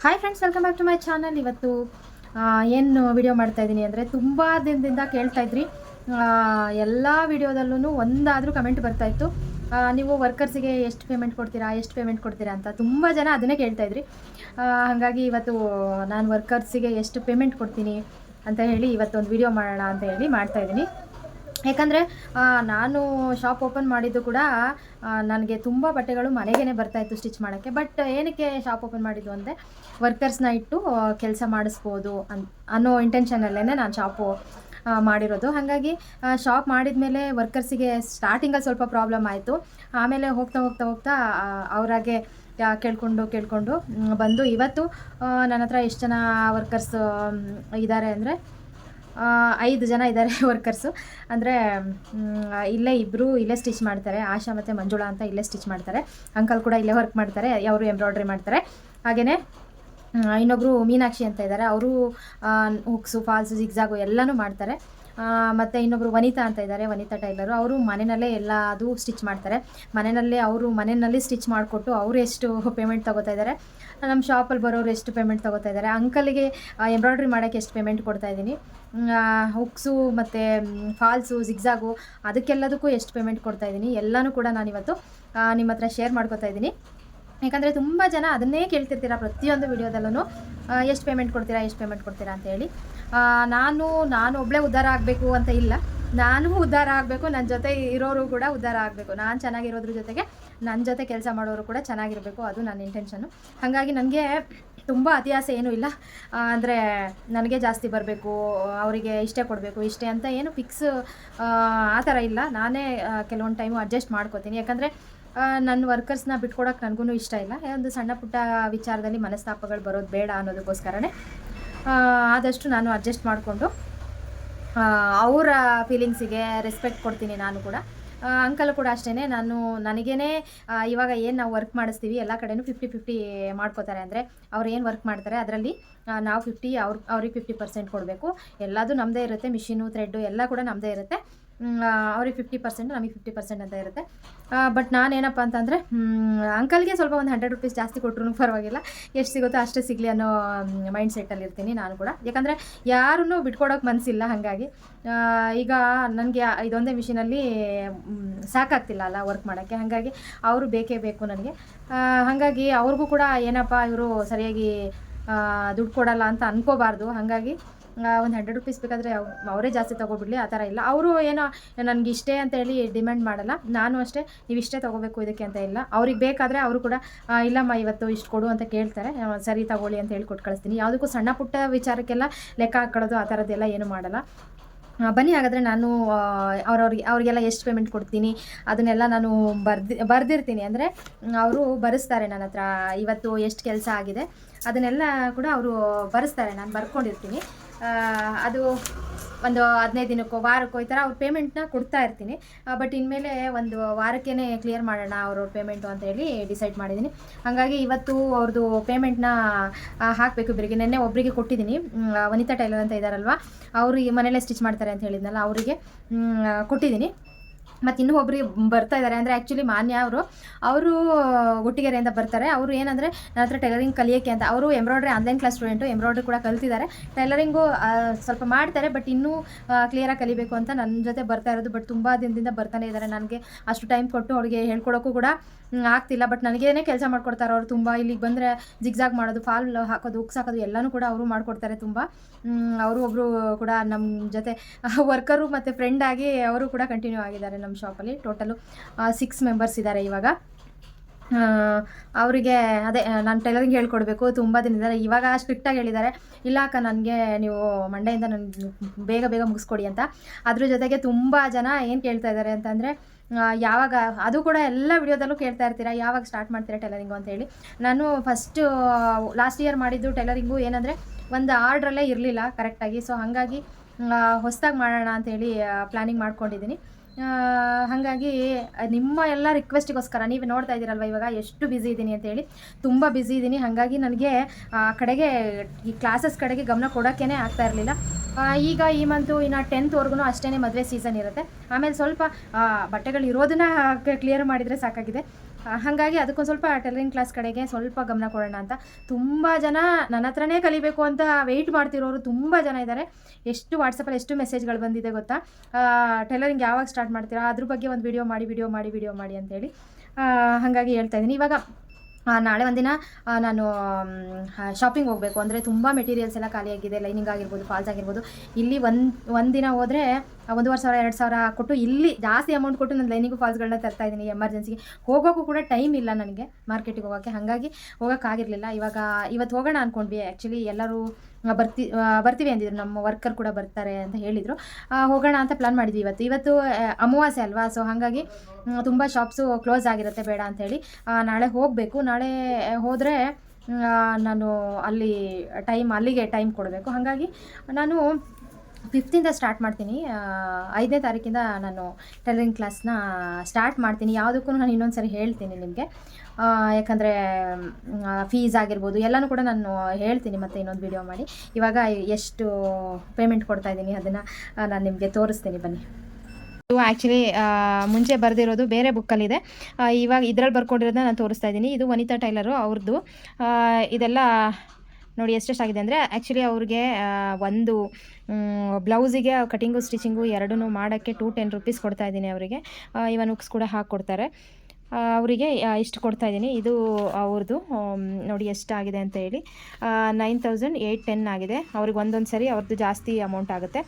Hi friends, welcome back to my channel. ಇವತ್ತು ಏನು video ಮಾಡ್ತಾಯಿದ್ದೀನಿ ಅಂದರೆ, ತುಂಬ ದಿನದಿಂದ ಕೇಳ್ತಾಯಿದ್ರಿ. ಎಲ್ಲ ವಿಡಿಯೋದಲ್ಲೂ ಒಂದಾದರೂ ಕಮೆಂಟ್ ಬರ್ತಾಯಿತ್ತು, ನೀವು ವರ್ಕರ್ಸಿಗೆ ಎಷ್ಟು ಪೇಮೆಂಟ್ ಕೊಡ್ತೀರಾ ಅಂತ. ತುಂಬ ಜನ ಅದನ್ನೇ ಕೇಳ್ತಾಯಿದ್ರಿ. ಹಾಗಾಗಿ ಇವತ್ತು ನಾನು ವರ್ಕರ್ಸಿಗೆ ಎಷ್ಟು ಪೇಮೆಂಟ್ ಕೊಡ್ತೀನಿ ಅಂತ ಹೇಳಿ ಇವತ್ತೊಂದು ವಿಡಿಯೋ ಮಾಡೋಣ ಅಂತ ಹೇಳಿ ಮಾಡ್ತಾಯಿದ್ದೀನಿ. ಯಾಕಂದರೆ ನಾನು ಶಾಪ್ ಓಪನ್ ಮಾಡಿದ್ದು ಕೂಡ ನನಗೆ ತುಂಬ ಬಟ್ಟೆಗಳು ಮನೆಗೇ ಬರ್ತಾಯಿತ್ತು ಸ್ಟಿಚ್ ಮಾಡೋಕ್ಕೆ. ಬಟ್ ಏನಕ್ಕೆ ಶಾಪ್ ಓಪನ್ ಮಾಡಿದ್ದು ಅಂದರೆ, ವರ್ಕರ್ಸ್ನ ಇಟ್ಟು ಕೆಲಸ ಮಾಡಿಸ್ಬೋದು ಅನ್ನೋ ಇಂಟೆನ್ಷನಲ್ಲೇ ನಾನು ಶಾಪು ಮಾಡಿರೋದು. ಹಾಗಾಗಿ ಶಾಪ್ ಮಾಡಿದ ಮೇಲೆ ವರ್ಕರ್ಸಿಗೆ ಸ್ಟಾರ್ಟಿಂಗಲ್ಲಿ ಸ್ವಲ್ಪ ಪ್ರಾಬ್ಲಮ್ ಆಯಿತು. ಆಮೇಲೆ ಹೋಗ್ತಾ ಅವರಾಗೆ ಕೇಳಿಕೊಂಡು ಬಂದು ಇವತ್ತು ನನ್ನ ಹತ್ರ ಎಷ್ಟು ಜನ ವರ್ಕರ್ಸ್ ಇದ್ದಾರೆ ಅಂದರೆ 5 ಜನ ಇದ್ದಾರೆ ವರ್ಕರ್ಸು. ಅಂದರೆ ಇಲ್ಲೇ ಇಬ್ಬರು ಇಲ್ಲೇ ಸ್ಟಿಚ್ ಮಾಡ್ತಾರೆ, ಆಶಾ ಮತ್ತು ಮಂಜುಳಾ ಅಂತ ಇಲ್ಲೇ ಸ್ಟಿಚ್ ಮಾಡ್ತಾರೆ. ಅಂಕಲ್ ಕೂಡ ಇಲ್ಲೇ ವರ್ಕ್ ಮಾಡ್ತಾರೆ, ಅವರು ಎಂಬ್ರಾಯ್ಡ್ರಿ ಮಾಡ್ತಾರೆ. ಹಾಗೆಯೇ ಇನ್ನೊಬ್ಬರು ಮೀನಾಕ್ಷಿ ಅಂತ ಇದ್ದಾರೆ, ಅವರು ಹುಕ್ಸು, ಫಾಲ್ಸು, ಜಿಗ್ಜಾಗು ಎಲ್ಲನೂ ಮಾಡ್ತಾರೆ. ಮತ್ತು ಇನ್ನೊಬ್ಬರು ವನಿತಾ ಅಂತ ಇದ್ದಾರೆ, ವನಿತಾ ಟೈಲರು. ಅವರು ಮನೆಯಲ್ಲೇ ಎಲ್ಲದು ಸ್ಟಿಚ್ ಮಾಡ್ತಾರೆ. ಮನೆಯಲ್ಲಿ ಸ್ಟಿಚ್ ಮಾಡಿಕೊಟ್ಟು ಅವರು ಎಷ್ಟು ಪೇಮೆಂಟ್ ತೊಗೋತಾ ಇದ್ದಾರೆ, ನಮ್ಮ ಶಾಪಲ್ಲಿ ಬರೋರು ಎಷ್ಟು ಪೇಮೆಂಟ್ ತೊಗೋತಾ ಇದ್ದಾರೆ, ಅಂಕಲಿಗೆ ಎಂಬ್ರಾಯ್ಡ್ರಿ ಮಾಡೋಕ್ಕೆ ಎಷ್ಟು ಪೇಮೆಂಟ್ ಕೊಡ್ತಾಯಿದ್ದೀನಿ, ಹುಕ್ಸು ಮತ್ತು ಫಾಲ್ಸು, ಜಿಗ್ಜಾಗು ಅದಕ್ಕೆಲ್ಲದಕ್ಕೂ ಎಷ್ಟು ಪೇಮೆಂಟ್ ಕೊಡ್ತಾಯಿದ್ದೀನಿ, ಎಲ್ಲನೂ ಕೂಡ ನಾನಿವತ್ತು ನಿಮ್ಮ ಹತ್ರ ಶೇರ್ ಮಾಡ್ಕೊತಾ ಇದ್ದೀನಿ. ಯಾಕಂದರೆ ತುಂಬ ಜನ ಅದನ್ನೇ ಕೇಳ್ತಿರ್ತೀರ ಪ್ರತಿಯೊಂದು ವಿಡಿಯೋದಲ್ಲೂ, ಎಷ್ಟು ಪೇಮೆಂಟ್ ಕೊಡ್ತೀರಾ ಅಂತ ಹೇಳಿ. ನಾನು ಒಬ್ಬಳೇ ಉದ್ಧಾರ ಆಗಬೇಕು ಅಂತ ಇಲ್ಲ, ನಾನು ಉದ್ಧಾರ ಆಗಬೇಕು, ನನ್ನ ಜೊತೆ ಇರೋರು ಕೂಡ ಉದ್ಧಾರ ಆಗಬೇಕು. ನಾನು ಚೆನ್ನಾಗಿರೋದ್ರ ಜೊತೆಗೆ ನನ್ನ ಜೊತೆ ಕೆಲಸ ಮಾಡೋರು ಕೂಡ ಚೆನ್ನಾಗಿರಬೇಕು, ಅದು ನನ್ನ ಇಂಟೆನ್ಷನ್ನು. ಹಾಗಾಗಿ ನನಗೆ ತುಂಬ ಅತಿ ಆಸೆ ಏನೂ ಇಲ್ಲ. ಅಂದರೆ ನನಗೆ ಜಾಸ್ತಿ ಬರಬೇಕು, ಅವರಿಗೆ ಇಷ್ಟೇ ಕೊಡಬೇಕು, ಇಷ್ಟೇ ಅಂತ ಏನು ಫಿಕ್ಸ್ ಆ ಥರ ಇಲ್ಲ. ನಾನೇ ಕೆಲವೊಂದು ಟೈಮು ಅಡ್ಜಸ್ಟ್ ಮಾಡ್ಕೋತೀನಿ. ಯಾಕಂದರೆ ನನ್ನ ವರ್ಕರ್ಸ್ನ ಬಿಟ್ಕೊಡೋಕೆ ನನಗೂ ಇಷ್ಟ ಇಲ್ಲ. ಒಂದು ಸಣ್ಣ ಪುಟ್ಟ ವಿಚಾರದಲ್ಲಿ ಮನಸ್ತಾಪಗಳು ಬರೋದು ಬೇಡ ಅನ್ನೋದಕ್ಕೋಸ್ಕರನೇ ಆದಷ್ಟು ನಾನು ಅಡ್ಜಸ್ಟ್ ಮಾಡಿಕೊಂಡು ಅವರ ಫೀಲಿಂಗ್ಸಿಗೆ ರೆಸ್ಪೆಕ್ಟ್ ಕೊಡ್ತೀನಿ. ನಾನು ಕೂಡ ಅಂಕಲ್ ಕೂಡ ಅಷ್ಟೇ, ನನಗೇ ಇವಾಗ ಏನು ನಾವು ವರ್ಕ್ ಮಾಡಿಸ್ತೀವಿ ಎಲ್ಲ ಕಡೆಯೂ 50-50 ಮಾಡ್ಕೋತಾರೆ. ಅಂದರೆ ಅವ್ರು ಏನು ವರ್ಕ್ ಮಾಡ್ತಾರೆ ಅದರಲ್ಲಿ ನಾವು 50, ಅವ್ರಿಗೆ 50% ಕೊಡಬೇಕು. ಎಲ್ಲದೂ ನಮ್ಮದೇ ಇರುತ್ತೆ, ಮಿಷಿನು, ಥ್ರೆಡ್ಡು ಎಲ್ಲ ಕೂಡ ನಮ್ಮದೇ ಇರುತ್ತೆ. ಅವ್ರಿಗೆ 50%, ನಮಗೆ 50% ಅಂತ ಇರುತ್ತೆ. ಬಟ್ ನಾನೇನಪ್ಪ ಅಂತಂದರೆ, ಅಂಕಲ್ಗೆ ಸ್ವಲ್ಪ ಒಂದು 100 ರೂಪೀಸ್ ಜಾಸ್ತಿ ಕೊಟ್ಟರು ಪರವಾಗಿಲ್ಲ, ಎಷ್ಟು ಸಿಗುತ್ತೋ ಅಷ್ಟೇ ಸಿಗಲಿ ಅನ್ನೋ ಮೈಂಡ್ ಸೆಟ್ಟಲ್ಲಿ ಇರ್ತೀನಿ ನಾನು ಕೂಡ. ಯಾಕಂದರೆ ಯಾರನ್ನೂ ಬಿಟ್ಕೊಡೋಕೆ ಮನಸ್ಸಿಲ್ಲ. ಹಾಗಾಗಿ ಈಗ ನನಗೆ ಇದೊಂದೇ ಮಿಷಿನಲ್ಲಿ ಸಾಕಾಗ್ತಿಲ್ಲ ಅಲ್ಲ ವರ್ಕ್ ಮಾಡೋಕ್ಕೆ. ಹಾಗಾಗಿ ಅವರು ಬೇಕೇ ಬೇಕು ನನಗೆ. ಹಾಗಾಗಿ ಅವ್ರಿಗೂ ಕೂಡ ಏನಪ್ಪ ಇವರು ಸರಿಯಾಗಿ ದುಡ್ಡು ಕೊಡಲ್ಲ ಅಂತ ಅನ್ಕೋಬಾರ್ದು. ಹಾಗಾಗಿ ಒಂದು 100 ರೂಪೀಸ್ ಬೇಕಾದರೆ ಅವರೇ ಜಾಸ್ತಿ ತೊಗೊಬಿಡಲಿ, ಆ ಥರ ಇಲ್ಲ. ಅವರು ಏನೋ ನನಗೆ ಇಷ್ಟೇ ಅಂತ ಹೇಳಿ ಡಿಮ್ಯಾಂಡ್ ಮಾಡಲ್ಲ. ನಾನು ಅಷ್ಟೇ, ನೀವು ಇಷ್ಟೇ ತೊಗೋಬೇಕು ಇದಕ್ಕೆ ಅಂತ ಇಲ್ಲ. ಅವ್ರಿಗೆ ಬೇಕಾದರೆ ಅವರು ಕೂಡ ಇಲ್ಲಮ್ಮ ಇವತ್ತು ಇಷ್ಟು ಕೊಡು ಅಂತ ಕೇಳ್ತಾರೆ, ಸರಿ ತಗೊಳ್ಳಿ ಅಂತ ಹೇಳಿ ಕೊಟ್ಟು ಕಳಿಸ್ತೀನಿ. ಯಾವುದಕ್ಕೂ ಸಣ್ಣ ಪುಟ್ಟ ವಿಚಾರಕ್ಕೆಲ್ಲ ಲೆಕ್ಕ ಹಾಕೊಳ್ಳೋದು ಆ ಥರದ್ದೆಲ್ಲ ಏನೂ ಮಾಡಲ್ಲ. ಬನ್ನಿ ಹಾಗಾದರೆ ನಾನು ಅವ್ರಿಗೆಲ್ಲ ಎಷ್ಟು ಪೇಮೆಂಟ್ ಕೊಡ್ತೀನಿ ಅದನ್ನೆಲ್ಲ ನಾನು ಬರ್ದಿರ್ತೀನಿ. ಅಂದರೆ ಅವರು ಬರೆಸ್ತಾರೆ ನನ್ನ ಹತ್ರ ಇವತ್ತು ಎಷ್ಟು ಕೆಲಸ ಆಗಿದೆ ಅದನ್ನೆಲ್ಲ ಕೂಡ ಅವರು ಬರೆಸ್ತಾರೆ, ನಾನು ಬರ್ಕೊಂಡಿರ್ತೀನಿ. ಅದು ಒಂದು 15 ದಿನಕ್ಕೋ ವಾರಕ್ಕೋ ಈ ಥರ ಅವ್ರ ಪೇಮೆಂಟ್ನ ಕೊಡ್ತಾ ಇರ್ತೀನಿ. ಬಟ್ ಇನ್ಮೇಲೆ ಒಂದು ವಾರಕ್ಕೇ ಕ್ಲಿಯರ್ ಮಾಡೋಣ ಅವ್ರ ಪೇಮೆಂಟು ಅಂತ ಹೇಳಿ ಡಿಸೈಡ್ ಮಾಡಿದ್ದೀನಿ. ಹಾಗಾಗಿ ಇವತ್ತು ಅವ್ರದ್ದು ಪೇಮೆಂಟ್ನ ಹಾಕಬೇಕು ಇಬ್ಬರಿಗೆ. ನೆನ್ನೆ ಒಬ್ಬರಿಗೆ ಕೊಟ್ಟಿದ್ದೀನಿ, ವನಿತಾ ಟೈಲರ್ ಅಂತ ಇದ್ದಾರಲ್ವ, ಅವರು ಮನೆಯಲ್ಲೇ ಸ್ಟಿಚ್ ಮಾಡ್ತಾರೆ ಅಂತ ಹೇಳಿದ್ನಲ್ಲ, ಅವರಿಗೆ ಕೊಟ್ಟಿದ್ದೀನಿ. ಮತ್ತು ಇನ್ನೂ ಒಬ್ಬರು ಬರ್ತಾ ಇದ್ದಾರೆ. ಅಂದರೆ ಆ್ಯಕ್ಚುಲಿ ಮಾನ್ಯ ಅವರು ಗುಟ್ಟಿಗೆರೆಯಿಂದ ಬರ್ತಾರೆ. ಅವರು ಏನಂದರೆ ನನ್ನ ಹತ್ರ ಟೈಲರಿಂಗ್ ಕಲಿಯೋಕ್ಕೆ ಅಂತ. ಅವರು embroidery online class student, embroidery ಕೂಡ ಕಲ್ತಿದ್ದಾರೆ, ಟೈಲರಿಂಗು ಸ್ವಲ್ಪ ಮಾಡ್ತಾರೆ. ಬಟ್ ಇನ್ನೂ ಕ್ಲಿಯರಾಗಿ ಕಲಿಬೇಕು ಅಂತ ನನ್ನ ಜೊತೆ ಬರ್ತಾ ಇರೋದು. ಬಟ್ ತುಂಬ ದಿನದಿಂದ ಬರ್ತಾನೆ ಇದ್ದಾರೆ. ನನಗೆ ಅಷ್ಟು ಟೈಮ್ ಕೊಟ್ಟು ಅವ್ರಿಗೆ ಹೇಳ್ಕೊಡೋಕ್ಕೂ ಕೂಡ ಆಗ್ತಿಲ್ಲ. ಬಟ್ ನನಗೇನೆ ಕೆಲಸ ಮಾಡ್ಕೊಡ್ತಾರೆ ಅವರು ತುಂಬ. ಇಲ್ಲಿಗೆ ಬಂದರೆ ಜಿಗ್ಜಾಗ್ ಮಾಡೋದು, ಫಾಲ್ ಹಾಕೋದು, ಉಕ್ಸ್ ಹಾಕೋದು ಎಲ್ಲನೂ ಕೂಡ ಅವರು ಮಾಡಿಕೊಡ್ತಾರೆ ತುಂಬ. ಅವರು ಒಬ್ಬರು ಕೂಡ ನಮ್ಮ ಜೊತೆ ವರ್ಕರು ಮತ್ತು ಫ್ರೆಂಡ್ ಆಗಿ ಅವರು ಕೂಡ ಕಂಟಿನ್ಯೂ ಆಗಿದ್ದಾರೆ ನಮ್ಮ ಶಾಪಲ್ಲಿ. ಟೋಟಲು 6 ಮೆಂಬರ್ಸ್ ಇದ್ದಾರೆ ಇವಾಗ. ಅವರಿಗೆ ಅದೇ ನಾನು ಟೈಲರಿಂಗ್ ಹೇಳ್ಕೊಡ್ಬೇಕು, ತುಂಬ ದಿನ ಇವಾಗ ಸ್ಟ್ರಿಕ್ಟಾಗಿ ಹೇಳಿದ್ದಾರೆ, ಇಲ್ಲ ಅಕ್ಕ ನನಗೆ ನೀವು ಮಂಡೆಯಿಂದ ನನಗೆ ಬೇಗ ಮುಗಿಸ್ಕೊಡಿ ಅಂತ. ಅದ್ರ ಜೊತೆಗೆ ತುಂಬ ಜನ ಏನು ಕೇಳ್ತಾ ಇದ್ದಾರೆ ಅಂತಂದರೆ, ಯಾವಾಗ, ಅದು ಕೂಡ ಎಲ್ಲ ವಿಡಿಯೋದಲ್ಲೂ ಕೇಳ್ತಾ ಇರ್ತೀರಾ, ಯಾವಾಗ ಸ್ಟಾರ್ಟ್ ಮಾಡ್ತೀರಾ ಟೈಲರಿಂಗು ಅಂತೇಳಿ. ನಾನು ಫಸ್ಟು ಲಾಸ್ಟ್ ಇಯರ್ ಮಾಡಿದ್ದು ಟೈಲರಿಂಗು ಏನಂದರೆ ಒಂದು ಆರ್ಡ್ರಲ್ಲೇ ಇರಲಿಲ್ಲ ಕರೆಕ್ಟಾಗಿ. ಸೊ ಹಾಗಾಗಿ ಹೊಸದಾಗಿ ಮಾಡೋಣ ಅಂಥೇಳಿ ಪ್ಲ್ಯಾನಿಂಗ್ ಮಾಡ್ಕೊಂಡಿದ್ದೀನಿ. ಹಾಗಾಗಿ ನಿಮ್ಮ ಎಲ್ಲ ರಿಕ್ವೆಸ್ಟಿಗೋಸ್ಕರ ನೀವು ನೋಡ್ತಾ ಇದ್ದೀರಲ್ವ ಇವಾಗ ಎಷ್ಟು ಬ್ಯುಸಿ ಇದ್ದೀನಿ ಅಂತೇಳಿ, ತುಂಬ ಬ್ಯುಸಿ ಇದ್ದೀನಿ. ಹಾಗಾಗಿ ನನಗೆ ಕಡೆಗೆ ಈ ಕ್ಲಾಸಸ್ ಕಡೆಗೆ ಗಮನ ಕೊಡೋಕ್ಕೇ ಆಗ್ತಾ ಇರಲಿಲ್ಲ. ಈಗ ಈ ಮಂತು ಇನ್ನು 10th ಅಷ್ಟೇ ಮದುವೆ ಸೀಸನ್ ಇರುತ್ತೆ. ಆಮೇಲೆ ಸ್ವಲ್ಪ ಬಟ್ಟೆಗಳು ಇರೋದನ್ನ ಕ್ಲಿಯರ್ ಮಾಡಿದರೆ ಸಾಕಾಗಿದೆ. ಹಾಗಾಗಿ ಅದಕ್ಕೊಂದು ಸ್ವಲ್ಪ ಟೈಲರಿಂಗ್ ಕ್ಲಾಸ್ ಕಡೆಗೆ ಸ್ವಲ್ಪ ಗಮನ ಕೊಡೋಣ ಅಂತ. ತುಂಬ ಜನ ನನ್ನ ಹತ್ರನೇ ಕಲಿಬೇಕು ಅಂತ ವೆಯ್ಟ್ ಮಾಡ್ತಿರೋರು ತುಂಬ ಜನ ಇದ್ದಾರೆ. ಎಷ್ಟು ವಾಟ್ಸಪ್ಪಲ್ಲಿ ಎಷ್ಟು ಮೆಸೇಜ್ಗಳು ಬಂದಿದೆ ಗೊತ್ತಾ, ಟೈಲರಿಂಗ್ ಯಾವಾಗ ಸ್ಟಾರ್ಟ್ ಮಾಡ್ತೀರಾ, ಅದ್ರ ಬಗ್ಗೆ ಒಂದು ವಿಡಿಯೋ ಮಾಡಿ ಅಂತೇಳಿ. ಹಾಗಾಗಿ ಹೇಳ್ತಾ ಇದ್ದೀನಿ. ಇವಾಗ ನಾಳೆ ಒಂದಿನ ನಾನು ಶಾಪಿಂಗ್ ಹೋಗಬೇಕು. ಅಂದರೆ ತುಂಬ ಮೆಟೀರಿಯಲ್ಸ್ ಎಲ್ಲ ಖಾಲಿಯಾಗಿದೆ. ಲೈನಿಂಗ್ ಆಗಿರ್ಬೋದು, ಫಾಲ್ಸ್ ಆಗಿರ್ಬೋದು. ಇಲ್ಲಿ ಒಂದಿನ ಹೋದರೆ 1,500 2,000 ಕೊಟ್ಟು ಇಲ್ಲಿ ಜಾಸ್ತಿ ಅಮೌಂಟ್ ಕೊಟ್ಟು ನಾನು ಲೈನಿಂಗು ಫಾಲ್ಸ್ಗಳನ್ನ ತರ್ತಾಯಿದ್ದೀನಿ ಎಮರ್ಜೆನ್ಸಿಗೆ. ಹೋಗೋಕ್ಕೂ ಕೂಡ ಟೈಮ್ ಇಲ್ಲ ನನಗೆ ಮಾರ್ಕೆಟಿಗೆ ಹೋಗೋಕ್ಕೆ, ಹಾಗಾಗಿ ಹೋಗೋಕ್ಕಾಗಿರಲಿಲ್ಲ. ಇವತ್ತು ಹೋಗೋಣ ಅಂದ್ಕೊಂಡ್ವಿ. ಆ್ಯಕ್ಚುಲಿ ಎಲ್ಲರೂ ಬರ್ತೀವಿ ಅಂದಿದ್ರು, ನಮ್ಮ ವರ್ಕರ್ ಕೂಡ ಬರ್ತಾರೆ ಅಂತ ಹೇಳಿದರು. ಹೋಗೋಣ ಅಂತ ಪ್ಲ್ಯಾನ್ ಮಾಡಿದ್ವಿ. ಇವತ್ತು ಅಮಾವಾಸ್ಯೆ ಅಲ್ವಾ, ಸೊ ಹಾಗಾಗಿ ತುಂಬ ಶಾಪ್ಸು ಕ್ಲೋಸ್ ಆಗಿರುತ್ತೆ, ಬೇಡ ಅಂಥೇಳಿ ನಾಳೆ ಹೋಗಬೇಕು. ನಾಳೆ ಹೋದರೆ ನಾನು ಅಲ್ಲಿಗೆ ಟೈಮ್ ಕೊಡಬೇಕು. ಹಾಗಾಗಿ ನಾನು 5th ಸ್ಟಾರ್ಟ್ ಮಾಡ್ತೀನಿ. 5ನೇ ತಾರೀಕಿಂದ ನಾನು ಟೈಲರಿಂಗ್ ಕ್ಲಾಸ್ನ ಸ್ಟಾರ್ಟ್ ಮಾಡ್ತೀನಿ. ಯಾವುದಕ್ಕೂ ನಾನು ಇನ್ನೊಂದು ಸರಿ ಹೇಳ್ತೀನಿ ನಿಮಗೆ, ಯಾಕಂದರೆ ಫೀಸ್ ಆಗಿರ್ಬೋದು ಎಲ್ಲನೂ ಕೂಡ ನಾನು ಹೇಳ್ತೀನಿ ಮತ್ತು ಇನ್ನೊಂದು ವಿಡಿಯೋ ಮಾಡಿ. ಇವಾಗ ಎಷ್ಟು ಪೇಮೆಂಟ್ ಕೊಡ್ತಾಯಿದ್ದೀನಿ ಅದನ್ನು ನಾನು ನಿಮಗೆ ತೋರಿಸ್ತೀನಿ, ಬನ್ನಿ. ಇದು ಆ್ಯಕ್ಚುಲಿ ಮುಂಚೆ ಬರೆದಿರೋದು ಬೇರೆ ಬುಕ್ಕಲ್ಲಿದೆ, ಇವಾಗ ಇದರಲ್ಲಿ ಬರ್ಕೊಂಡಿರೋದನ್ನ ನಾನು ತೋರಿಸ್ತಾ ಇದ್ದೀನಿ. ಇದು ವನಿತಾ ಟೈಲರು ಅವ್ರದ್ದು. ಇದೆಲ್ಲ ನೋಡಿ ಎಷ್ಟೆಷ್ಟಾಗಿದೆ ಅಂದರೆ, ಆ್ಯಕ್ಚುಲಿ ಅವ್ರಿಗೆ ಒಂದು ಬ್ಲೌಸಿಗೆ ಕಟಿಂಗು ಸ್ಟಿಚಿಂಗು ಎರಡೂ ಮಾಡೋಕ್ಕೆ 210 ರೂಪೀಸ್ ಕೊಡ್ತಾಯಿದ್ದೀನಿ ಅವರಿಗೆ. ಇವನ್ ಹುಕ್ಸ್ ಕೂಡ ಹಾಕ್ಕೊಡ್ತಾರೆ ಅವರಿಗೆ. ಇಷ್ಟು ಕೊಡ್ತಾಯಿದ್ದೀನಿ. ಇದು ಅವ್ರದ್ದು ನೋಡಿ ಎಷ್ಟಾಗಿದೆ ಅಂತ ಹೇಳಿ, 9,810 ಆಗಿದೆ. ಅವ್ರಿಗೆ ಒಂದೊಂದು ಸರಿ ಅವ್ರದ್ದು ಜಾಸ್ತಿ ಅಮೌಂಟ್ ಆಗುತ್ತೆ.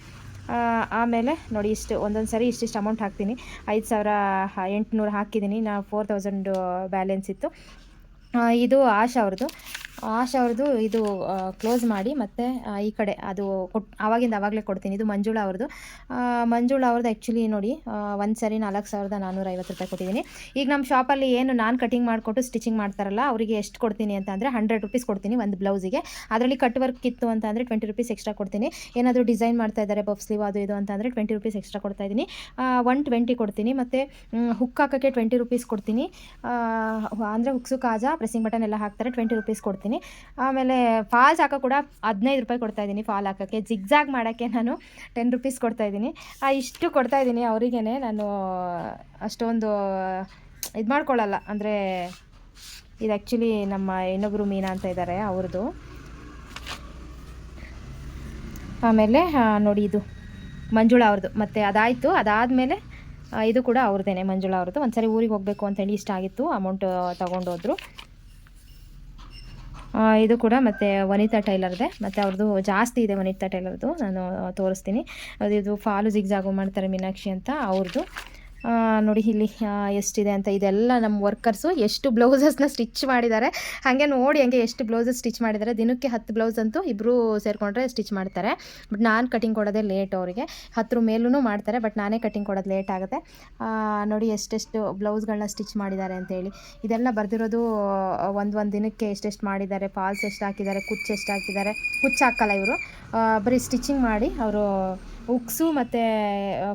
ಆಮೇಲೆ ನೋಡಿ ಒಂದೊಂದು ಸರಿ ಇಷ್ಟಿಷ್ಟು ಅಮೌಂಟ್ ಹಾಕ್ತೀನಿ. 5,800 ಹಾಕಿದ್ದೀನಿ. ನಾವು 4,000 ಬ್ಯಾಲೆನ್ಸ್ ಇತ್ತು. ಇದು ಆಶಾ ಅವ್ರದ್ದು ಇದು ಕ್ಲೋಸ್ ಮಾಡಿ ಮತ್ತು ಈ ಕಡೆ ಅದು ಆವಾಗಲೇ ಕೊಡ್ತೀನಿ. ಇದು ಮಂಜುಳಾ ಅವ್ರದ್ದು ಆ್ಯಕ್ಚುಲಿ ನೋಡಿ ಒಂದು ಸರಿ 4,450 ರೂಪಾಯಿ ಕೊಟ್ಟಿದ್ದೀನಿ. ಈಗ ನಮ್ಮ ಶಾಪಲ್ಲಿ ಏನು ನಾನು ಕಟಿಂಗ್ ಮಾಡಿಕೊಟ್ಟು ಸ್ಟಿಚಿಂಗ್ ಮಾಡ್ತಾರಲ್ಲ ಅವರಿಗೆ ಎಷ್ಟು ಕೊಡ್ತೀನಿ ಅಂತ ಅಂದರೆ 100 ರೂಪೀಸ್ ಕೊಡ್ತೀನಿ ಒಂದು ಬ್ಲೌಸಿಗೆ. ಅದರಲ್ಲಿ ಕಟ್ ವರ್ಕ್ ಇತ್ತು ಅಂತ ಅಂದರೆ 20 ರೂಪೀಸ್ ಎಕ್ಸ್ಟ್ರಾ ಕೊಡ್ತೀನಿ. ಏನಾದರೂ ಡಿಸೈನ್ ಮಾಡ್ತಾ ಇದ್ದಾರೆ ಪಫ್ ಸ್ಲೀವ್ ಅದು ಇದು ಅಂತ ಅಂದರೆ 20 ರೂಪೀಸ್ ಎಕ್ಸ್ಟ್ರಾ ಕೊಡ್ತಾಯಿದ್ದೀನಿ. 120 ಕೊಡ್ತೀನಿ. ಮತ್ತು ಹುಕ್ ಹಾಕೋಕ್ಕೆ 20 ರೂಪೀಸ್ ಕೊಡ್ತೀನಿ. ಅಂದರೆ ಹುಕ್ಸು ಕಾಜಾ ಪ್ರೆಸ್ಸಿಂಗ್ ಬಟನ್ ಎಲ್ಲ ಹಾಕ್ತಾರೆ, 20 ರೂಪೀಸ್ ಕೊಡ್ತೀನಿ. ಆಮೇಲೆ ಫಾಲ್ಸ್ ಹಾಕೋ ಕೂಡ 15 ರೂಪಾಯಿ ಕೊಡ್ತಾಯಿದ್ದೀನಿ. ಫಾಲ್ ಹಾಕೋಕ್ಕೆ ಜಿಗ್ಜಾಗ್ ಮಾಡೋಕ್ಕೆ ನಾನು 10 ರೂಪೀಸ್ ಕೊಡ್ತಾಯಿದ್ದೀನಿ. ಇಷ್ಟು ಕೊಡ್ತಾಯಿದ್ದೀನಿ ಅವರಿಗೇ. ನಾನು ಅಷ್ಟೊಂದು ಇದು ಮಾಡ್ಕೊಳ್ಳಲ್ಲ. ಅಂದರೆ ಇದು ಆ್ಯಕ್ಚುಲಿ ನಮ್ಮ ಇನ್ನೊಬ್ಬರು ಮೀನಾ ಅಂತ ಇದ್ದಾರೆ ಅವ್ರದ್ದು. ಆಮೇಲೆ ನೋಡಿ ಇದು ಮಂಜುಳಾ ಅವ್ರದ್ದು. ಮತ್ತು ಅದಾಯಿತು, ಅದಾದಮೇಲೆ ಇದು ಕೂಡ ಅವ್ರದ್ದೇನೆ, ಮಂಜುಳಾ ಅವ್ರದ್ದು. ಒಂದು ಸರಿ ಊರಿಗೆ ಹೋಗಬೇಕು ಅಂತೇಳಿ ಇಷ್ಟ ಆಗಿತ್ತು, ಅಮೌಂಟ್ ತೊಗೊಂಡೋದ್ರು. ಇದು ಕೂಡ ಮತ್ತು ವನಿತಾ ಟೈಲರ್ದೆ. ಮತ್ತು ಅವ್ರದ್ದು ಜಾಸ್ತಿ ಇದೆ ವನಿತಾ ಟೈಲರ್ದು, ನಾನು ತೋರಿಸ್ತೀನಿ. ಇದು ಫಾಲು ಜಿಗ್ಜಾಗು ಮಾಡ್ತಾರೆ ಮೀನಾಕ್ಷಿ ಅಂತ ಅವ್ರದ್ದು. ನೋಡಿ ಇಲ್ಲಿ ಎಷ್ಟಿದೆ ಅಂತ. ಇದೆಲ್ಲ ನಮ್ಮ ವರ್ಕರ್ಸು ಎಷ್ಟು ಬ್ಲೌಸಸ್ನ ಸ್ಟಿಚ್ ಮಾಡಿದ್ದಾರೆ, ಹಾಗೆ ನೋಡಿ ಹಂಗೆ ಎಷ್ಟು ಬ್ಲೌಸಸ್ ಸ್ಟಿಚ್ ಮಾಡಿದ್ದಾರೆ. ದಿನಕ್ಕೆ 10 ಬ್ಲೌಸ್ ಅಂತೂ ಇಬ್ಬರು ಸೇರಿಕೊಂಡ್ರೆ ಸ್ಟಿಚ್ ಮಾಡ್ತಾರೆ. ಬಟ್ ನಾನು ಕಟಿಂಗ್ ಕೊಡೋದೇ ಲೇಟ್ ಅವರಿಗೆ. 10 ಮೇಲೂ ಮಾಡ್ತಾರೆ, ಬಟ್ ನಾನೇ ಕಟಿಂಗ್ ಕೊಡೋದು ಲೇಟ್ ಆಗುತ್ತೆ. ನೋಡಿ ಎಷ್ಟೆಷ್ಟು ಬ್ಲೌಸ್ಗಳನ್ನ ಸ್ಟಿಚ್ ಮಾಡಿದ್ದಾರೆ ಅಂತೇಳಿ. ಇದೆಲ್ಲ ಬರೆದಿರೋದು ಒಂದು ದಿನಕ್ಕೆ ಎಷ್ಟೆಷ್ಟು ಮಾಡಿದ್ದಾರೆ, ಫಾಲ್ಸ್ ಎಷ್ಟು ಹಾಕಿದ್ದಾರೆ, ಕುಚ್ಚು ಎಷ್ಟು ಹಾಕಿದ್ದಾರೆ. ಕುಚ್ಚು ಹಾಕಲ್ಲ ಇವರು, ಬರೀ ಸ್ಟಿಚಿಂಗ್ ಮಾಡಿ ಅವರು ಉಕ್ಸು ಮತ್ತು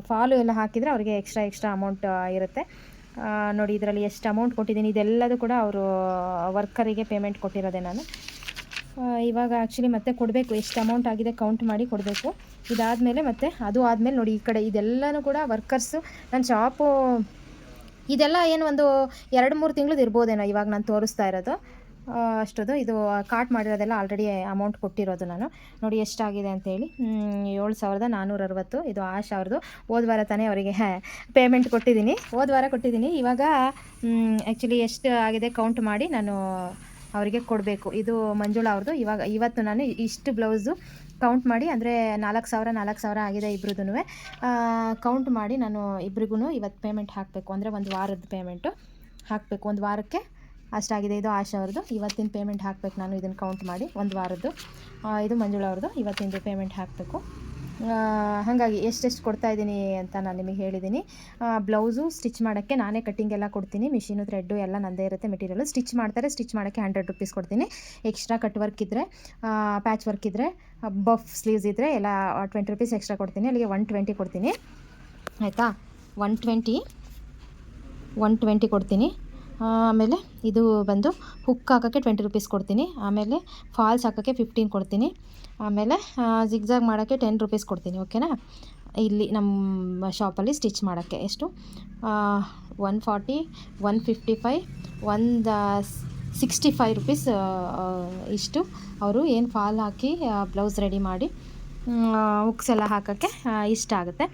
ಫಾಲು ಎಲ್ಲ ಹಾಕಿದರೆ ಅವರಿಗೆ ಎಕ್ಸ್ಟ್ರಾ ಅಮೌಂಟ್ ಇರುತ್ತೆ. ನೋಡಿ ಇದರಲ್ಲಿ ಎಷ್ಟು ಅಮೌಂಟ್ ಕೊಟ್ಟಿದ್ದೀನಿ. ಇದೆಲ್ಲದೂ ಕೂಡ ಅವರು ವರ್ಕರಿಗೆ ಪೇಮೆಂಟ್ ಕೊಟ್ಟಿರೋದೆ ನಾನು. ಇವಾಗ ಆ್ಯಕ್ಚುಲಿ ಮತ್ತೆ ಕೊಡಬೇಕು, ಎಷ್ಟು ಅಮೌಂಟ್ ಆಗಿದೆ ಕೌಂಟ್ ಮಾಡಿ ಕೊಡಬೇಕು. ಇದಾದಮೇಲೆ ಮತ್ತು ಅದು ಆದಮೇಲೆ ನೋಡಿ ಈ ಕಡೆ ಇದೆಲ್ಲನೂ ಕೂಡ ವರ್ಕರ್ಸು. ನನ್ನ ಶಾಪು ಇದೆಲ್ಲ ಏನು ಒಂದು 2-3 ತಿಂಗಳದ್ದು ಇರ್ಬೋದೇನೋ ಇವಾಗ ನಾನು ತೋರಿಸ್ತಾ ಇರೋದು. ಅಷ್ಟದು ಇದು ಕಾಟ್ ಮಾಡಿರೋದೆಲ್ಲ ಆಲ್ರೆಡಿ ಅಮೌಂಟ್ ಕೊಟ್ಟಿರೋದು ನಾನು. ನೋಡಿ ಎಷ್ಟಾಗಿದೆ ಅಂತೇಳಿ, 7,460. ಇದು ಆಶಾ ಅವ್ರದ್ದು. ಹೋದ ವಾರ ತಾನೇ ಅವರಿಗೆ ಪೇಮೆಂಟ್ ಕೊಟ್ಟಿದ್ದೀನಿ, ಇವಾಗ ಆ್ಯಕ್ಚುಲಿ ಎಷ್ಟು ಆಗಿದೆ ಕೌಂಟ್ ಮಾಡಿ ನಾನು ಅವರಿಗೆ ಕೊಡಬೇಕು. ಇದು ಮಂಜುಳಾ ಅವ್ರದ್ದು. ಇವತ್ತು ನಾನು ಇಷ್ಟು ಬ್ಲೌಸು ಕೌಂಟ್ ಮಾಡಿ, ಅಂದರೆ 4,000 ಆಗಿದೆ ಇಬ್ರದ್ದು. ಕೌಂಟ್ ಮಾಡಿ ನಾನು ಇಬ್ರಿಗೂ ಇವತ್ತು ಪೇಮೆಂಟ್ ಹಾಕಬೇಕು. ಅಂದರೆ ಒಂದು ವಾರದ ಪೇಮೆಂಟು ಹಾಕಬೇಕು, ಒಂದು ವಾರಕ್ಕೆ ಅಷ್ಟಾಗಿದೆ. ಇದು ಆಶಾ ಅವ್ರದ್ದು. ಇವತ್ತಿನ ಪೇಮೆಂಟ್ ಹಾಕಬೇಕು ನಾನು, ಇದನ್ನು ಕೌಂಟ್ ಮಾಡಿ ಒಂದು ವಾರದ್ದು. ಇದು ಮಂಜುಳಾ ಅವ್ರದ್ದು. ಇವತ್ತಿಂದು ಪೇಮೆಂಟ್ ಹಾಕಬೇಕು. ಹಾಗಾಗಿ ಎಷ್ಟೆಷ್ಟು ಕೊಡ್ತಾಯಿದ್ದೀನಿ ಅಂತ ನಾನು ನಿಮಗೆ ಹೇಳಿದ್ದೀನಿ. ಬ್ಲೌಸು ಸ್ಟಿಚ್ ಮಾಡೋಕ್ಕೆ ನಾನೇ ಕಟ್ಟಿಂಗ್ ಎಲ್ಲ ಕೊಡ್ತೀನಿ. ಮಿಷಿನು ಥ್ರೆಡ್ಡು ಎಲ್ಲ ನನ್ನದೇ ಇರುತ್ತೆ. ಮೆಟೀರಿಯಲು ಸ್ಟಿಚ್ ಮಾಡ್ತಾರೆ, ಸ್ಟಿಚ್ ಮಾಡೋಕ್ಕೆ 100 ರೂಪೀಸ್ ಕೊಡ್ತೀನಿ. ಎಕ್ಸ್ಟ್ರಾ ಕಟ್ ವರ್ಕ್ ಇದ್ದರೆ, ಪ್ಯಾಚ್ ವರ್ಕ್ ಇದ್ದರೆ, ಬಫ್ ಸ್ಲೀವ್ಸ್ ಇದ್ದರೆ ಎಲ್ಲ 20 ರೂಪೀಸ್ ಎಕ್ಸ್ಟ್ರಾ ಕೊಡ್ತೀನಿ. ಅಲ್ಲಿಗೆ 120 ಕೊಡ್ತೀನಿ, ಆಯಿತಾ. 120 ಕೊಡ್ತೀನಿ. ಆಮೇಲೆ ಇದು ಬಂದು ಹುಕ್ ಹಾಕೋಕ್ಕೆ 20 ರೂಪೀಸ್ ಕೊಡ್ತೀನಿ. ಆಮೇಲೆ ಫಾಲ್ಸ್ ಹಾಕೋಕ್ಕೆ 15 ಕೊಡ್ತೀನಿ. ಆಮೇಲೆ ಜಿಗ್ಜಾಗ್ ಮಾಡೋಕ್ಕೆ 10 ರೂಪೀಸ್ ಕೊಡ್ತೀನಿ, ಓಕೆನಾ. ಇಲ್ಲಿ ನಮ್ಮ ಶಾಪಲ್ಲಿ ಸ್ಟಿಚ್ ಮಾಡೋಕ್ಕೆ ಎಷ್ಟು 140 155 ಒಂದು 65 ರುಪೀಸ್ ಇಷ್ಟು ಅವರು ಏನು ಫಾಲ್ ಹಾಕಿ ಬ್ಲೌಸ್ ರೆಡಿ ಮಾಡಿ ಹುಕ್ಸ್ ಎಲ್ಲ ಹಾಕೋಕ್ಕೆ ಇಷ್ಟ ಆಗುತ್ತೆ.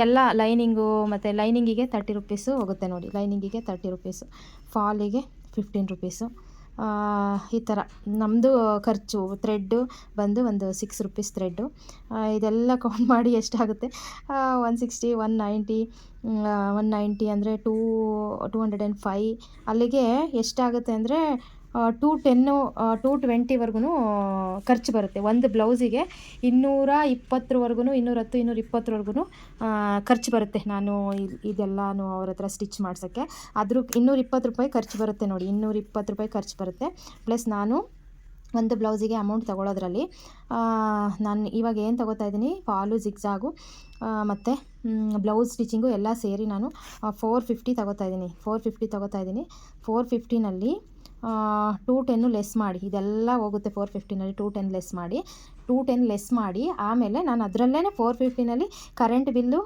ಎಲ್ಲ ಲೈನಿಂಗು ಮತ್ತು ಲೈನಿಂಗಿಗೆ 30 ರುಪೀಸು ಹೋಗುತ್ತೆ ನೋಡಿ. ಲೈನಿಂಗಿಗೆ 30 ರುಪೀಸು, ಫಾಲಿಗೆ 15 ರುಪೀಸು. ಈ ಥರ ನಮ್ಮದು ಖರ್ಚು. ಥ್ರೆಡ್ಡು ಬಂದು ಒಂದು 6 ರುಪೀಸ್ ಥ್ರೆಡ್ಡು. ಇದೆಲ್ಲ ಕೌಂಟ್ ಮಾಡಿ ಎಷ್ಟಾಗುತ್ತೆ 160 190 ಅಂದರೆ 205. ಅಲ್ಲಿಗೆ ಎಷ್ಟಾಗುತ್ತೆ ಅಂದರೆ 210 220ವರೆಗೂ ಖರ್ಚು ಬರುತ್ತೆ. ಒಂದು ಬ್ಲೌಸಿಗೆ 220ವರೆಗೂ 210 220ವರೆಗೂ ಖರ್ಚು ಬರುತ್ತೆ. ನಾನು ಇದೆಲ್ಲನೂ ಅವ್ರ ಹತ್ರ ಸ್ಟಿಚ್ ಮಾಡ್ಸೋಕ್ಕೆ ಅದ್ರ 220 ರೂಪಾಯಿ ಖರ್ಚು ಬರುತ್ತೆ ನೋಡಿ. 220 ರೂಪಾಯಿ ಖರ್ಚು ಬರುತ್ತೆ. ಪ್ಲಸ್ ನಾನು ಒಂದು ಬ್ಲೌಸಿಗೆ ಅಮೌಂಟ್ ತೊಗೊಳೋದ್ರಲ್ಲಿ ನಾನು ಇವಾಗ ಏನು ತೊಗೋತಾ ಇದ್ದೀನಿ, ಫಾಲು ಜಿಗ್ಜಾಗು ಮತ್ತು ಬ್ಲೌಸ್ ಸ್ಟಿಚಿಂಗು ಎಲ್ಲ ಸೇರಿ ನಾನು 450 ತೊಗೋತಾ ಇದ್ದೀನಿ. 450ನಲ್ಲಿ 210 ಲೆಸ್ ಮಾಡಿ, ಇದೆಲ್ಲ ಹೋಗುತ್ತೆ 450ನಲ್ಲಿ 210 ಲೆಸ್ ಮಾಡಿ ಆಮೇಲೆ ನಾನು ಅದರಲ್ಲೇ 450ನಲ್ಲಿ ಕರೆಂಟ್ ಬಿಲ್ಲು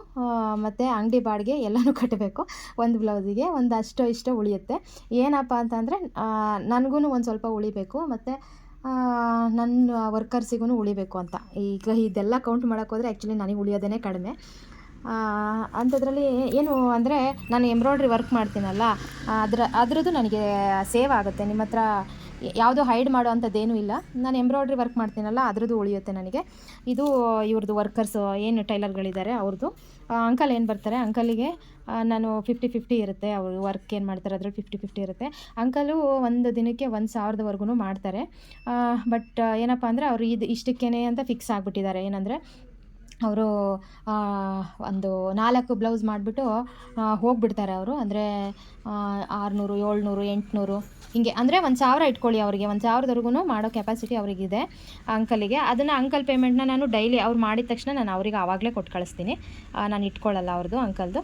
ಮತ್ತು ಅಂಗಡಿ ಬಾಡಿಗೆ ಎಲ್ಲನೂ ಕಟ್ಟಬೇಕು. ಒಂದು ಬ್ಲೌಸಿಗೆ ಒಂದು ಇಷ್ಟೋ ಉಳಿಯುತ್ತೆ. ಏನಪ್ಪ ಅಂತಂದರೆ ನನಗೂ ಒಂದು ಸ್ವಲ್ಪ ಉಳಿಬೇಕು ಮತ್ತು ನನ್ನ ವರ್ಕರ್ಸಿಗೂ ಉಳಿಬೇಕು ಅಂತ. ಈಗ ಇದೆಲ್ಲ ಕೌಂಟ್ ಮಾಡೋಕ್ಕೋದ್ರೆ ಆ್ಯಕ್ಚುಲಿ ನನಗೆ ಉಳಿಯೋದೇ ಕಡಿಮೆ. ಅಂಥದ್ರಲ್ಲಿ ಏನು ಅಂದರೆ ನಾನು ಎಂಬ್ರಾಯ್ಡ್ರಿ ವರ್ಕ್ ಮಾಡ್ತೀನಲ್ಲ, ಅದರದ್ದು ನನಗೆ ಸೇವ್ ಆಗುತ್ತೆ. ನಿಮ್ಮ ಹತ್ರ ಯಾವುದೋ ಹೈಡ್ ಮಾಡೋ ಅಂಥದ್ದೇನೂ ಇಲ್ಲ. ನಾನು ಎಂಬ್ರಾಯ್ಡ್ರಿ ವರ್ಕ್ ಮಾಡ್ತೀನಲ್ಲ ಅದರದ್ದು ಉಳಿಯುತ್ತೆ ನನಗೆ. ಇದು ಇವ್ರದ್ದು ವರ್ಕರ್ಸು ಏನು ಟೈಲರ್ಗಳಿದ್ದಾರೆ ಅವ್ರದ್ದು. ಅಂಕಲ್ ಏನು ಬರ್ತಾರೆ, ಅಂಕಲಿಗೆ ನಾನು 50-50 ಇರುತ್ತೆ. ಅವರು ವರ್ಕ್ ಏನು ಮಾಡ್ತಾರೆ ಅದ್ರಲ್ಲಿ 50-50 ಇರುತ್ತೆ. ಅಂಕಲು ಒಂದು ದಿನಕ್ಕೆ 1000ವರೆಗೂ ಮಾಡ್ತಾರೆ. ಬಟ್ ಏನಪ್ಪ ಅಂದರೆ ಅವರು ಇಷ್ಟಕ್ಕೇನೆ ಅಂತ ಫಿಕ್ಸ್ ಆಗಿಬಿಟ್ಟಿದ್ದಾರೆ. ಏನಂದರೆ ಅವರು ಒಂದು 4 ಬ್ಲೌಸ್ ಮಾಡಿಬಿಟ್ಟು ಹೋಗಿಬಿಡ್ತಾರೆ ಅವರು. ಅಂದರೆ 600 700 800 ಹಿಂಗೆ, ಅಂದರೆ 1000 ಇಟ್ಕೊಳ್ಳಿ. ಅವರಿಗೆ 1000ವರೆಗೂ ಮಾಡೋ ಕೆಪಾಸಿಟಿ ಅವರಿಗಿದೆ ಅಂಕಲಿಗೆ. ಅದನ್ನು ಅಂಕಲ್ ಪೇಮೆಂಟ್ನ ನಾನು ಡೈಲಿ ಅವ್ರು ಮಾಡಿದ ತಕ್ಷಣ ನಾನು ಅವರಿಗೆ ಆವಾಗಲೇ ಕೊಟ್ಟು ಕಳಿಸ್ತೀನಿ. ನಾನು ಇಟ್ಕೊಳ್ಳಲ್ಲ ಅವ್ರದ್ದು, ಅಂಕಲ್ದು.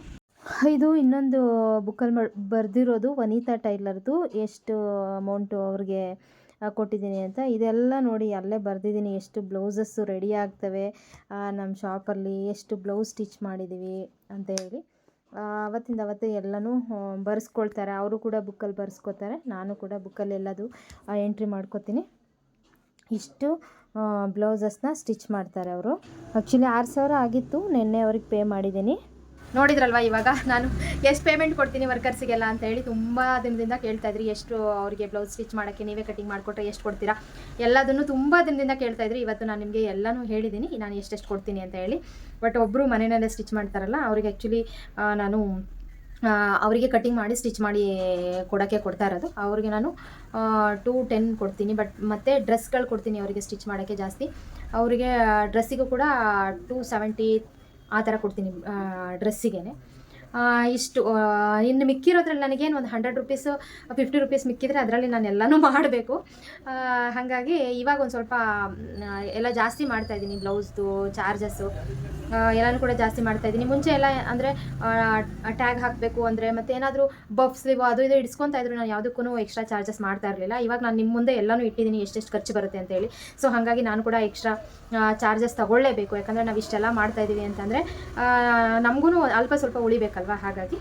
ಇದು ಇನ್ನೊಂದು ಬುಕ್ಕಲ್ಲಿ ಬರೆದಿರೋದು ವನಿತಾ ಟೈಲರ್ದು, ಎಷ್ಟು ಅಮೌಂಟು ಅವ್ರಿಗೆ ಕೊಟ್ಟಿದ್ದೀನಿ ಅಂತ. ಇದೆಲ್ಲ ನೋಡಿ ಅಲ್ಲೇ ಬರೆದಿದ್ದೀನಿ, ಎಷ್ಟು ಬ್ಲೌಸಸ್ಸು ರೆಡಿ ಆಗ್ತವೆ ನಮ್ಮ ಶಾಪಲ್ಲಿ, ಎಷ್ಟು ಬ್ಲೌಸ್ ಸ್ಟಿಚ್ ಮಾಡಿದ್ದೀವಿ ಅಂತ ಹೇಳಿ. ಅವತ್ತಿಂದ ಅವತ್ತೇ ಎಲ್ಲನೂ ಬರೆಸ್ಕೊಳ್ತಾರೆ. ಅವರು ಕೂಡ ಬುಕ್ಕಲ್ಲಿ ಬರೆಸ್ಕೊತಾರೆ, ನಾನು ಕೂಡ ಬುಕ್ಕಲ್ಲಿ ಎಲ್ಲದು ಎಂಟ್ರಿ ಮಾಡ್ಕೋತೀನಿ. ಇಷ್ಟು ಬ್ಲೌಸಸ್ನ ಸ್ಟಿಚ್ ಮಾಡ್ತಾರೆ ಅವರು. ಆ್ಯಕ್ಚುಲಿ 6000 ಆಗಿತ್ತು, ನಿನ್ನೆ ಅವ್ರಿಗೆ ಪೇ ಮಾಡಿದ್ದೀನಿ. ನೋಡಿದ್ರಲ್ವ ಇವಾಗ ನಾನು ಎಷ್ಟು ಪೇಮೆಂಟ್ ಕೊಡ್ತೀನಿ ವರ್ಕರ್ಸಿಗೆಲ್ಲ ಅಂತ ಹೇಳಿ ತುಂಬ ದಿನದಿಂದ ಕೇಳ್ತಾಯಿದ್ರಿ. ಎಷ್ಟು ಅವರಿಗೆ ಬ್ಲೌಸ್ ಸ್ಟಿಚ್ ಮಾಡೋಕ್ಕೆ ನೀವೇ ಕಟಿಂಗ್ ಮಾಡಿಕೊಟ್ರೆ ಎಷ್ಟು ಕೊಡ್ತೀರಾ, ಎಲ್ಲದನ್ನು ತುಂಬ ದಿನದಿಂದ ಕೇಳ್ತಾಯಿದ್ರಿ. ಇವತ್ತು ನಾನು ನಿಮಗೆ ಎಲ್ಲನೂ ಹೇಳಿದ್ದೀನಿ ನಾನು ಎಷ್ಟೆಷ್ಟು ಕೊಡ್ತೀನಿ ಅಂತ ಹೇಳಿ. ಬಟ್ ಒಬ್ಬರು ಮನೆಯಲ್ಲೇ ಸ್ಟಿಚ್ ಮಾಡ್ತಾರಲ್ಲ ಅವ್ರಿಗೆ ಆ್ಯಕ್ಚುಲಿ ನಾನು ಅವರಿಗೆ ಕಟಿಂಗ್ ಮಾಡಿ ಸ್ಟಿಚ್ ಮಾಡಿ ಕೊಡೋಕ್ಕೆ ಕೊಡ್ತಾ ಇರೋದು. ಅವ್ರಿಗೆ ನಾನು 210 ಕೊಡ್ತೀನಿ. ಬಟ್ ಮತ್ತು ಡ್ರೆಸ್ಗಳು ಕೊಡ್ತೀನಿ ಅವರಿಗೆ ಸ್ಟಿಚ್ ಮಾಡೋಕ್ಕೆ ಜಾಸ್ತಿ. ಅವರಿಗೆ ಡ್ರೆಸ್ಸಿಗೂ ಕೂಡ 270 ಆ ಥರ ಕೊಡ್ತೀನಿ ಡ್ರೆಸ್ಸಿಗೆ. ಇಷ್ಟು ಇನ್ನು ಮಿಕ್ಕಿರೋದ್ರಲ್ಲಿ ನನಗೇನು ಒಂದು 100 ರುಪೀಸ್ 50 ರುಪೀಸ್ ಮಿಕ್ಕಿದ್ರೆ ಅದರಲ್ಲಿ ನಾನು ಎಲ್ಲನೂ ಮಾಡಬೇಕು. ಹಾಗಾಗಿ ಇವಾಗ ಒಂದು ಸ್ವಲ್ಪ ಎಲ್ಲ ಜಾಸ್ತಿ ಮಾಡ್ತಾಯಿದ್ದೀನಿ. ಬ್ಲೌಸ್ದು ಚಾರ್ಜಸ್ಸು ಎಲ್ಲನೂ ಕೂಡ ಜಾಸ್ತಿ ಮಾಡ್ತಾಯಿದ್ದೀನಿ. ಮುಂಚೆ ಎಲ್ಲ ಅಂದರೆ ಟ್ಯಾಗ್ ಹಾಕಬೇಕು ಅಂದರೆ ಮತ್ತು ಏನಾದರೂ ಬಫ್ ಸ್ಲೀವ್ ಅದು ಇದು ಇಡಿಸ್ಕೊತಾ ಇದ್ರು, ನಾನು ಯಾವುದಕ್ಕೂ ಎಕ್ಸ್ಟ್ರಾ ಚಾರ್ಜಸ್ ಮಾಡ್ತಾ ಇರಲಿಲ್ಲ. ಇವಾಗ ನಾನು ನಿಮ್ಮ ಮುಂದೆ ಎಲ್ಲನೂ ಇಟ್ಟಿದ್ದೀನಿ ಎಷ್ಟೆಷ್ಟು ಖರ್ಚು ಬರುತ್ತೆ ಅಂತೇಳಿ. ಸೊ ಹಾಗಾಗಿ ನಾನು ಕೂಡ ಎಕ್ಸ್ಟ್ರಾ ಚಾರ್ಜಸ್ ತೊಗೊಳ್ಳೇಬೇಕು. ಯಾಕಂದರೆ ನಾವು ಇಷ್ಟೆಲ್ಲ ಮಾಡ್ತಾಯಿದ್ದೀವಿ ಅಂತಂದರೆ ನಮಗೂ ಅಲ್ಪ ಸ್ವಲ್ಪ ಉಳಿಬೇಕಲ್ವ. ಹಾಗಾಗಿ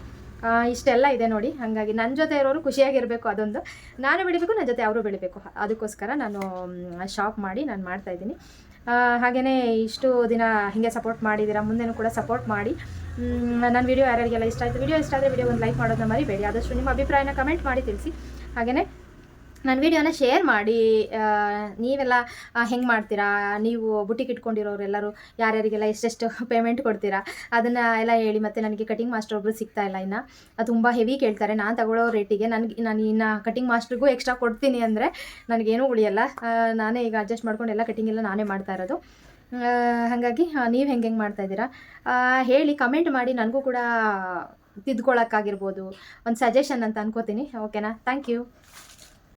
ಇಷ್ಟೆಲ್ಲ ಇದೆ ನೋಡಿ. ಹಾಗಾಗಿ ನನ್ನ ಜೊತೆ ಇರೋರು ಖುಷಿಯಾಗಿರಬೇಕು, ಅದೊಂದು. ನಾನು ಬೆಳಿಬೇಕು, ನನ್ನ ಜೊತೆ ಅವರು ಬೆಳಿಬೇಕು. ಅದಕ್ಕೋಸ್ಕರ ನಾನು ಶಾಪ್ ಮಾಡಿ ನಾನು ಮಾಡ್ತಾಯಿದ್ದೀನಿ. ಹಾಗೆಯೇ ಇಷ್ಟು ದಿನ ಹೀಗೆ ಸಪೋರ್ಟ್ ಮಾಡಿದ್ದೀರಾ, ಮುಂದೆನೂ ಕೂಡ ಸಪೋರ್ಟ್ ಮಾಡಿ. ನನ್ನ ವಿಡಿಯೋ ಯಾರ್ಯಾರಿಗೆಲ್ಲ ಇಷ್ಟ ಆಯಿತು, ವಿಡಿಯೋ ಇಷ್ಟ ಆದರೆ ವಿಡಿಯೋ ಒಂದು ಲೈಕ್ ಮಾಡೋದನ್ನ ಮರಿಬೇಡಿ. ಆದಷ್ಟು ನಿಮ್ಮ ಅಭಿಪ್ರಾಯನ ಕಮೆಂಟ್ ಮಾಡಿ ತಿಳಿಸಿ. ಹಾಗೆಯೇ ನನ್ನ ವಿಡಿಯೋನ ಶೇರ್ ಮಾಡಿ. ನೀವೆಲ್ಲ ಹೆಂಗೆ ಮಾಡ್ತೀರಾ, ನೀವು ಬುಟಿಕ್ ಇಟ್ಕೊಂಡಿರೋರೆಲ್ಲರೂ ಯಾರ್ಯಾರಿಗೆಲ್ಲ ಎಷ್ಟೆಷ್ಟು ಪೇಮೆಂಟ್ ಕೊಡ್ತೀರಾ ಅದನ್ನು ಎಲ್ಲ ಹೇಳಿ. ಮತ್ತು ನನಗೆ ಕಟಿಂಗ್ ಮಾಸ್ಟರ್ ಒಬ್ಬರು ಸಿಗ್ತಾ ಇಲ್ಲ ಇನ್ನು, ತುಂಬ ಹೆವಿ ಕೇಳ್ತಾರೆ. ನಾನು ತಗೊಳ್ಳೋ ರೇಟಿಗೆ ನಾನು ಇನ್ನು ಕಟಿಂಗ್ ಮಾಸ್ಟ್ರಿಗೂ ಎಕ್ಸ್ಟ್ರಾ ಕೊಡ್ತೀನಿ ಅಂದರೆ ನನಗೇನೂ ಉಳಿಯಲ್ಲ. ನಾನೇ ಈಗ ಅಡ್ಜಸ್ಟ್ ಮಾಡ್ಕೊಂಡು ಎಲ್ಲ ಕಟಿಂಗ್ ಎಲ್ಲ ನಾನೇ ಮಾಡ್ತಾ ಇರೋದು. ಹಾಗಾಗಿ ನೀವು ಹೆಂಗೆ ಮಾಡ್ತಾಯಿದ್ದೀರಾ ಹೇಳಿ, ಕಮೆಂಟ್ ಮಾಡಿ. ನನಗೂ ಕೂಡ ತಿದ್ಕೊಳ್ಳೋಕ್ಕಾಗಿರ್ಬೋದು ಒಂದು ಸಜೆಷನ್ ಅಂತ ಅನ್ಕೋತೀನಿ. ಓಕೆನಾ? Thank you.